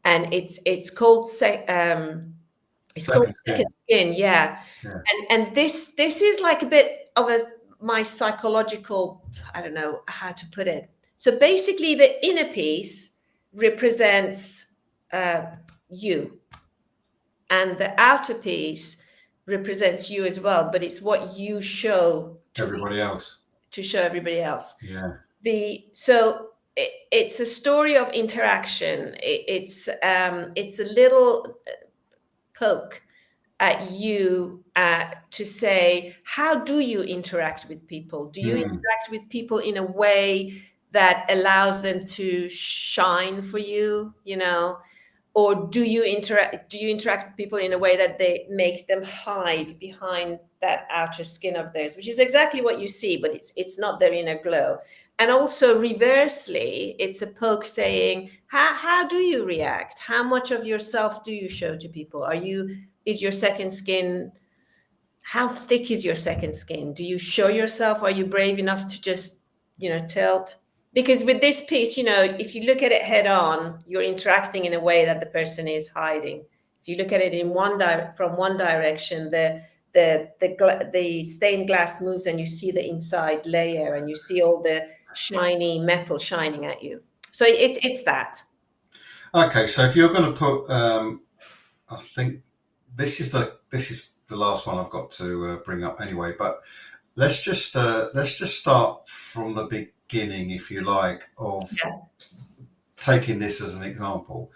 And it's called Second Skin, yeah. And this is like a bit of my psychological, I don't know how to put it. So basically, the inner piece represents you, and the outer piece represents you as well. But it's what you show to everybody else. To show everybody else. Yeah. It's a story of interaction. It's a little poke at you to say, how do you interact with people? Do you interact with people in a way that allows them to shine for you, or do you interact with people in a way that makes them hide behind that outer skin of theirs, which is exactly what you see, but it's not their inner glow. And also reversely, it's a poke saying, how do you react? How much of yourself do you show to people? Is your second skin, how thick is your second skin? Do you show yourself? Are you brave enough to just, tilt? Because with this piece, if you look at it head on, you're interacting in a way that the person is hiding. If you look at it from one direction, the the stained glass moves and you see the inside layer and you see all the shiny metal shining at you. So it's that. Okay, so if you're going to put, I think this is the last one I've got to bring up anyway. But let's just start from the beginning, if you like, of taking this as an example.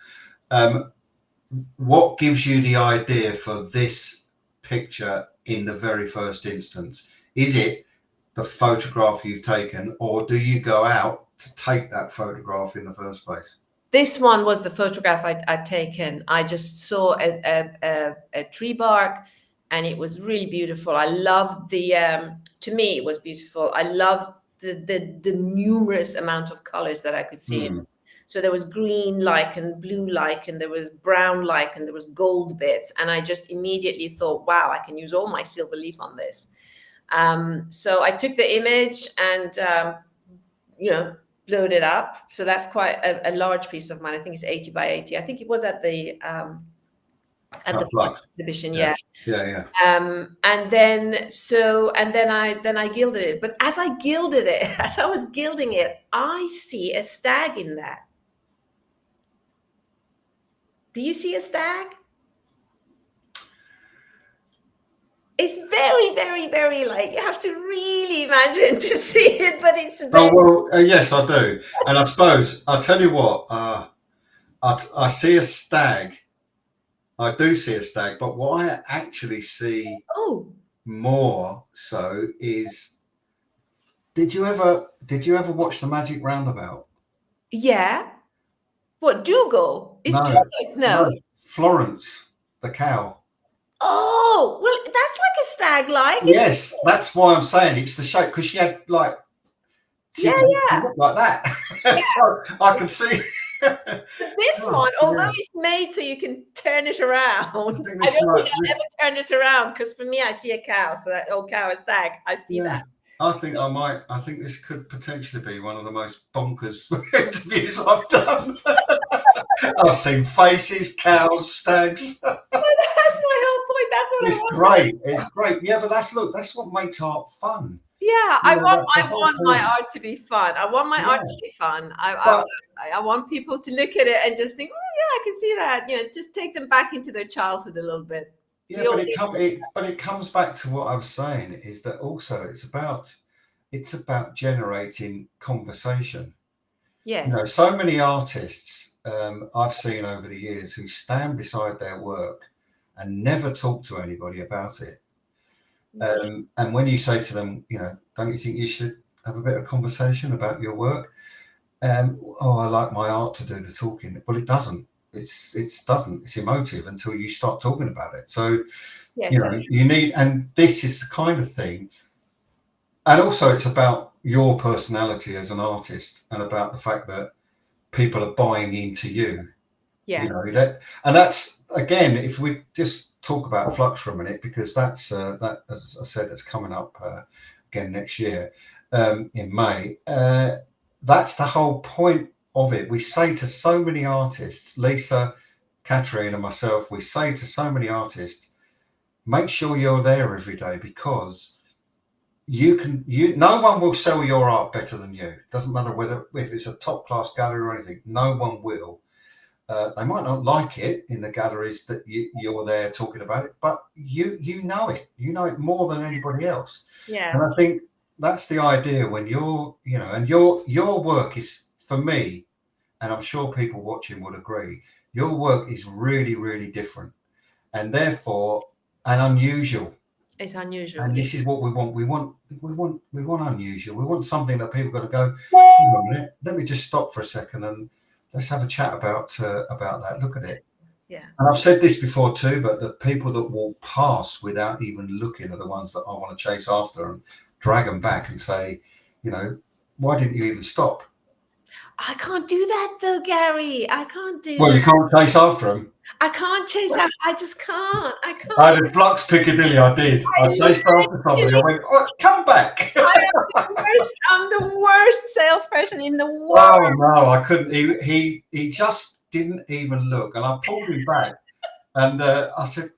What gives you the idea for this picture in the very first instance? Is it the photograph you've taken, or do you go out to take that photograph in the first place? This one was the photograph I'd taken. I just saw a tree bark, and it was really beautiful. I loved to me, it was beautiful. I loved the numerous amount of colors that I could see in it. So there was green lichen, blue lichen, there was brown lichen, there was gold bits. And I just immediately thought, wow, I can use all my silver leaf on this. So I took the image and, blowed it up. So that's quite a large piece of mine. I think it's 80 by 80. I think it was at the Flux exhibition. Yeah. And then I gilded it. But as I gilded it, as I was gilding it, I see a stag in that. Do you see a stag? It's very, very, very light. You have to really imagine to see it, but it's very... yes, I do. And I suppose, I'll tell you what, I see a stag. I do see a stag, but what I actually see more so is, did you ever watch The Magic Roundabout? Yeah. What, Dougal? No. Florence, the cow. Oh, well, that's like a stag-like. Yes, that's why I'm saying it's the shape, because she had like, she looked like that. Yeah. So I can see. This one, although it's made so you can turn it around, I don't think I'll ever turn it around, because for me, I see a cow, so that old cow is stag. I see that. I think this could potentially be one of the most bonkers interviews I've done. I've seen faces, cows, stags. Well, that's my whole point. That's what it's great. It's great. Yeah, but that's what makes art fun. Yeah, I want my art to be fun. I want my art to be fun. I want people to look at it and just think, oh yeah, I can see that. Just take them back into their childhood a little bit. Yeah, but it comes back to what I was saying, is that also it's about generating conversation. Yes. So many artists I've seen over the years who stand beside their work and never talk to anybody about it. And when you say to them, don't you think you should have a bit of conversation about your work? I like my art to do the talking. Well, it doesn't. It's emotive until you start talking about it. So, yes, you need, and this is the kind of thing. And also it's about your personality as an artist and about the fact that people are buying into you. Yeah. And that's, again, if we just talk about Flux for a minute, because that's that, as I said, that's coming up again next year in May. That's the whole point of it. We say to so many artists, Lisa, Catherine and myself, we say to so many artists, make sure you're there every day, because no one will sell your art better than you. Doesn't matter if it's a top class gallery or anything, no one will. They might not like it in the galleries that you're there talking about it, but you know it more than anybody else. Yeah. And I think that's the idea when you're, and your work is, for me, and I'm sure people watching would agree, your work is really, really different and therefore unusual. It's unusual. And this is what we want. We want unusual. We want something that people are going to go, hang on a minute, let me just stop for a second and let's have a chat about that. Look at it. Yeah. And I've said this before too, but the people that walk past without even looking are the ones that I want to chase after and drag them back and say, why didn't you even stop? I can't do that though, Gary. I can't do Well, you can't chase after them. I can't chase after. I just can't. I can't. I did Flux Piccadilly. I did. I chased after somebody. I went, come back. I'm the worst salesperson in the world. Oh no, I couldn't. He just didn't even look, and I pulled him back, and I said,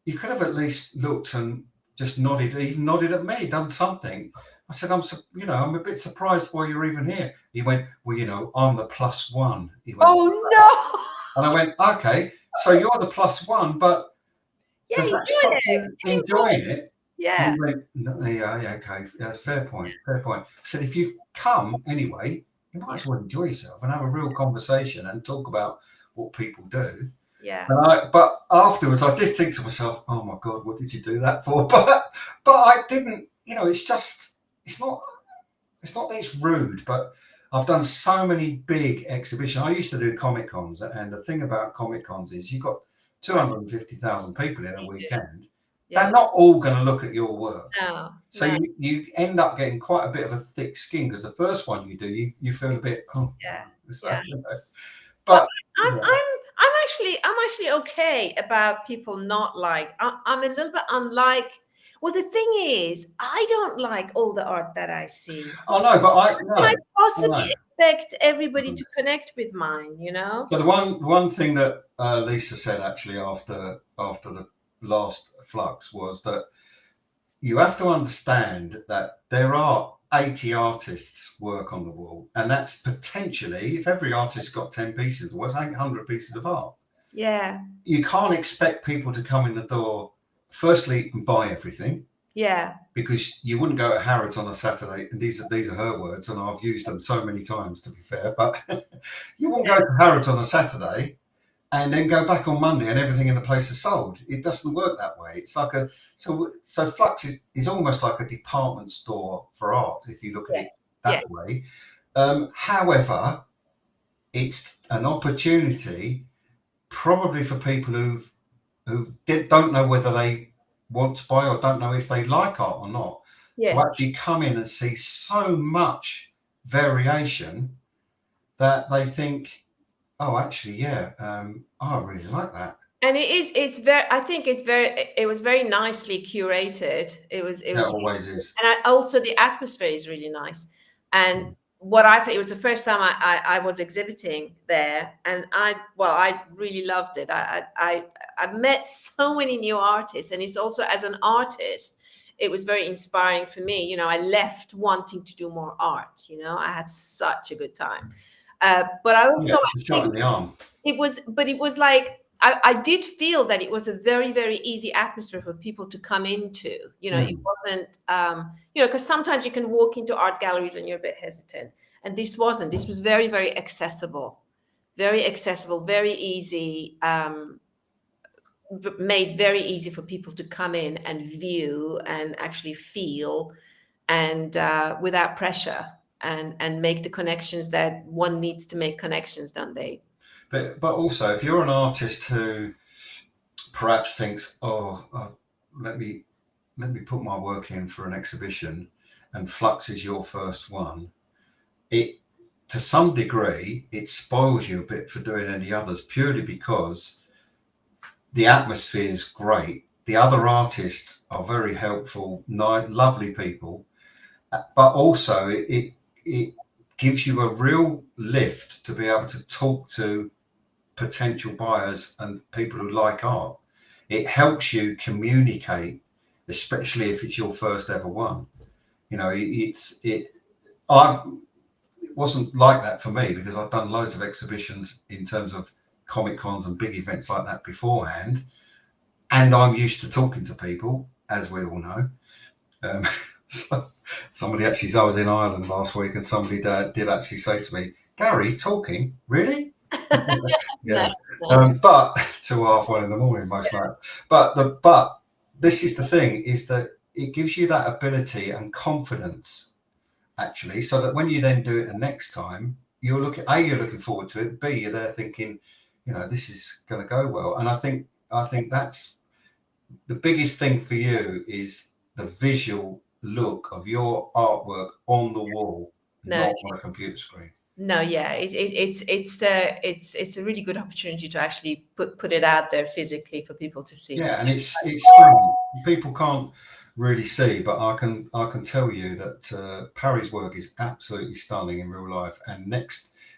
you could have at least looked and just nodded, even nodded at me, done something. I said, I'm a bit surprised why you're even here. He went, well, I'm the +1. He went, Oh and I went, okay, so you're the +1, but no! does Yeah, that stop enjoy you enjoying it? And Yeah, he went, no, yeah, okay, yeah, fair point. I said, if you've come anyway, you might as well enjoy yourself and have a real conversation and talk about what people do. yeah, But afterwards, I did think to myself, "Oh my God, what did you do that for?" But I didn't. It's not that it's rude, but I've done so many big exhibitions. I used to do Comic Cons, and the thing about Comic Cons is you've got 250,000 people in a weekend. yeah. They're not all going to look at your work. No, So no, you end up getting quite a bit of a thick skin because the first one you do, you feel a bit, yeah, so, yeah. Well, But I'm yeah. I'm I'm actually okay about people not like. I'm a little bit unlike. Well, the thing is, I don't like all the art that I see. So I know, but how can I I possibly know. expect everybody to connect with mine? You know? So the one thing that Lisa said actually after the last flux was that you have to understand that there are 80 artists work on the wall, and that's potentially, if every artist got 10 pieces, what's 800 pieces of art? Yeah, You can't expect people to come in the door, firstly, and buy everything, yeah, because you wouldn't go to Harrods on a Saturday, and these are her words, and I've used them so many times to be fair, but you wouldn't go to Harrods on a Saturday and then go back on Monday and everything in the place is sold. It doesn't work that way. It's like so Flux is almost like a department store for art if you look at it yes, yeah, that way. However, it's an opportunity probably for people don't know whether they want to buy or don't know if they like art or not, to yes. actually come in and see so much variation that they think, oh, actually, yeah, I really like that. And it's very, I think it was very nicely curated. It That was, always is. and also the atmosphere is really nice. And what I think, it was the first time I was exhibiting there, and I really loved it. I met so many new artists, and it's also, as an artist, it was very inspiring for me. I left wanting to do more art. I had such a good time. But I Yeah, also, it's a I shot think in the arm. it was like, I did feel that it was a very, very easy atmosphere for people to come into. It wasn't, because sometimes you can walk into art galleries and you're a bit hesitant. And this wasn't. This was very, very accessible, very easy, made very easy for people to come in and view and actually feel, and without pressure, and make the connections that one needs to make connections, don't they? But also, if you're an artist who perhaps thinks, oh, let me put my work in for an exhibition, and Flux is your first one, it to some degree it spoils you a bit for doing any others, purely because the atmosphere is great. The other artists are very helpful, nice, lovely people, but also it gives you a real lift to be able to talk to potential buyers and people who like art. It helps you communicate, especially if it's your first ever one. It wasn't like that for me because I've done loads of exhibitions in terms of Comic Cons and big events like that beforehand, and I'm used to talking to people, as we all know. Um, so somebody actually, I was in Ireland last week, and somebody did actually say to me, "Gary, talking, really?" No, Yeah, no. but till 1:30 in the morning most nights. But this is the thing: is that it gives you that ability and confidence, actually, so that when you then do it the next time, you're looking forward to it. B, you're there thinking, this is going to go well. And I think that's the biggest thing for you, is the visual look of your artwork on the wall, No, not on a computer screen. no, yeah, it's a really good opportunity to actually put it out there physically for people to see. So, Yeah, and it's stunning. People can't really see, but I can tell you that Pari's work is absolutely stunning in real life. And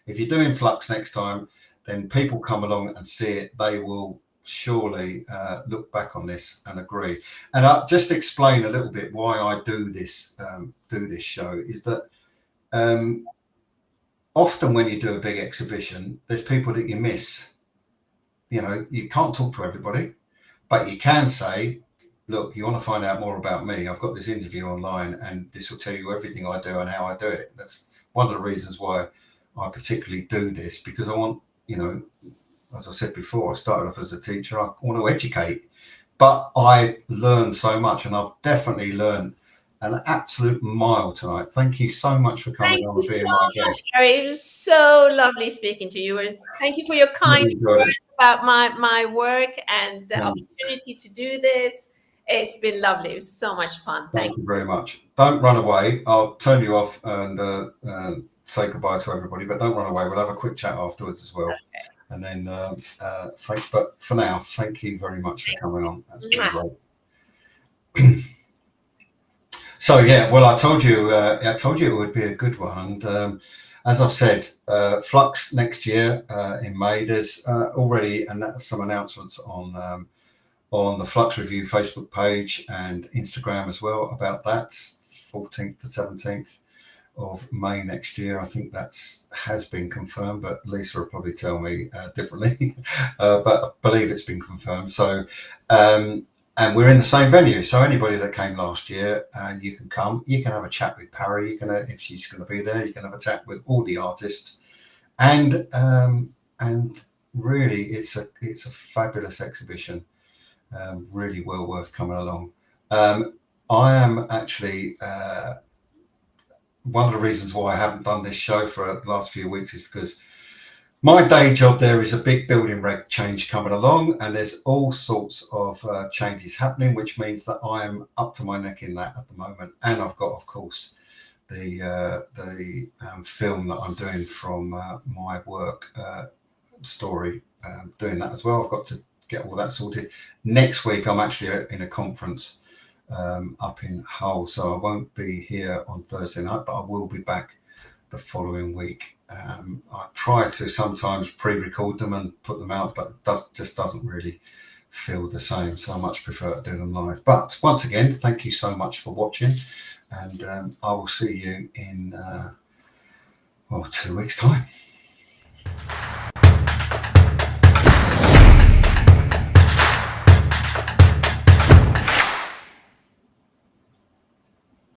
if you're doing Flux next time, then people come along and see it. They will surely look back on this and agree. And I'll just explain a little bit why I do this show. Is that often when you do a big exhibition, there's people that you miss. You know, you can't talk to everybody, but you can say, look, you want to find out more about me, I've got this interview online and this will tell you everything I do and how I do it. That's one of the reasons why I particularly do this, because I want, you know, as I said before, I started off as a teacher. I want to educate, but I learned so much, and I've definitely learned an absolute mile tonight. Thank you so much for coming Thank on you and being so my much, guest. Gary. It was so lovely speaking to you. And thank you for your kind words about my work and the opportunity to do this. It's been lovely. It was so much fun. Thank you very much. Don't run away. I'll turn you off and say goodbye to everybody, but don't run away. We'll have a quick chat afterwards as well. Okay. And then thanks. But for now, thank you very much for coming on. That's been great. So yeah, well, I told you it would be a good one. And as I've said, Flux next year in May. There's already some announcements on the Flux Review Facebook page and Instagram as well about that. 14th to 17th of May next year. I think has been confirmed, but Lisa will probably tell me differently. But I believe it's been confirmed. So, and we're in the same venue. So anybody that came last year, you can come. You can have a chat with Pari. If she's going to be there, you can have a chat with all the artists. And really, it's a fabulous exhibition. Really well worth coming along. I am actually one of the reasons why I haven't done this show for the last few weeks is because my day job there is a big building reg change coming along, and there's all sorts of changes happening, which means that I am up to my neck in that at the moment. And I've got, of course, the film that I'm doing from my work story, doing that as well. I've got to get all that sorted. Next week, I'm actually in a conference up in Hull, so I won't be here on Thursday night, but I will be back the following week. I try to sometimes pre-record them and put them out, but it just doesn't really feel the same, so I much prefer doing them live. But once again, thank you so much for watching, and I will see you in 2 weeks' time.